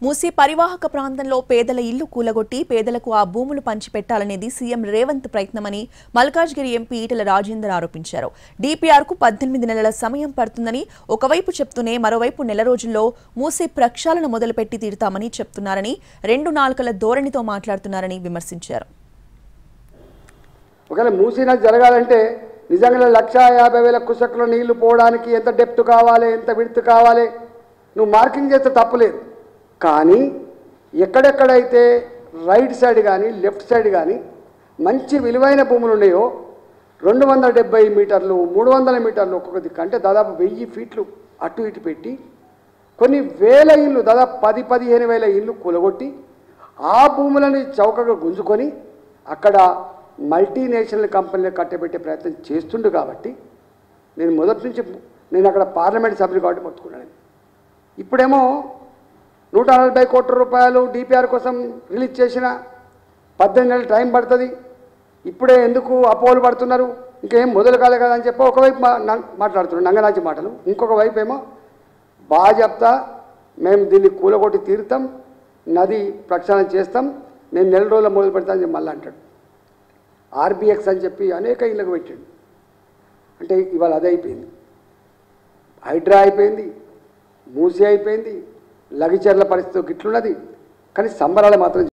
మూసీ పరివాహక ప్రాంతంలో పేదల ఇల్లు కూలగొట్టి పేదలకు ఆ భూములు పంచిపెట్టాలనేది సీఎం రేవంత్ ప్రయత్నమని మల్కాజ్గిరి ఎంపీ ఈటెల రాజేందర్ ఆరోపించారు. డీపీఆర్కు 18 నెలల సమయం పడుతుందని ఒకవైపు చెప్తూనే మరోవైపు నెల రోజుల్లో మూసీ ప్రక్షాళన మొదలుపెట్టి తీరుతామని చెప్తున్నారని, 2 నాలుకల ధోరణితో మాట్లాడుతున్నారని విమర్శించారు. ఒకవేళ మూసీనా జరగాలంటే నిజంగా 1,50,000 కుసకుల నీళ్లు పోవడానికి ఎంత డెప్త్ కావాలి, ఎంత విడ్త్ కావాలి, నువ్వు మార్కింగ్ చేస్తే తప్పులేదు. కానీ ఎక్కడెక్కడైతే రైట్ సైడ్ కానీ లెఫ్ట్ సైడ్ కానీ మంచి విలువైన భూములు ఉన్నాయో 270 మీటర్లు 300 మీటర్లు ఒక్కొక్క దిక్కు అంటే దాదాపు 1000 ఫీట్లు అటు ఇటు పెట్టి కొన్ని వేల ఇళ్ళు దాదాపు 10-15 వేల ఇళ్ళు కూలగొట్టి ఆ భూములని చౌకగా గుంజుకొని అక్కడ మల్టీనేషనల్ కంపెనీలు కట్టబెట్టే ప్రయత్నం చేస్తుండు. కాబట్టి నేను మొదటి నుంచి నేను అక్కడ పార్లమెంట్ సభ్యులు కాబట్టి మొత్తుకున్నాను. ఇప్పుడేమో 140 కోట్ల రూపాయలు డిపిఆర్ కోసం రిలీజ్ చేసిన 18 నెలలు టైం పడుతుంది. ఇప్పుడే ఎందుకు అపోహలు పడుతున్నారు, ఇంకేం మొదలు కాలే కదా అని చెప్పి ఒకవైపు మాట్లాడుతున్నారు నంగనాచి మాటలు, ఇంకొక వైపు ఏమో బాగా చెప్తా మేము దీన్ని కూలగొట్టి తీరుతాం, నది ప్రక్షాళన చేస్తాం, నేను నెల రోజులు మొదలు పెడతాను అని చెప్పి మళ్ళీ అంటాడు. ఆర్బిఎక్స్ అని చెప్పి అనేక ఇళ్ళకు పెట్టాడు. అంటే ఇవాళ అదే అయిపోయింది. హైడ్రా అయిపోయింది, మూసీ అయిపోయింది, లగిచర్ల పరిస్థితి గిట్లున్నది. కానీ సంబరాలు మాత్రం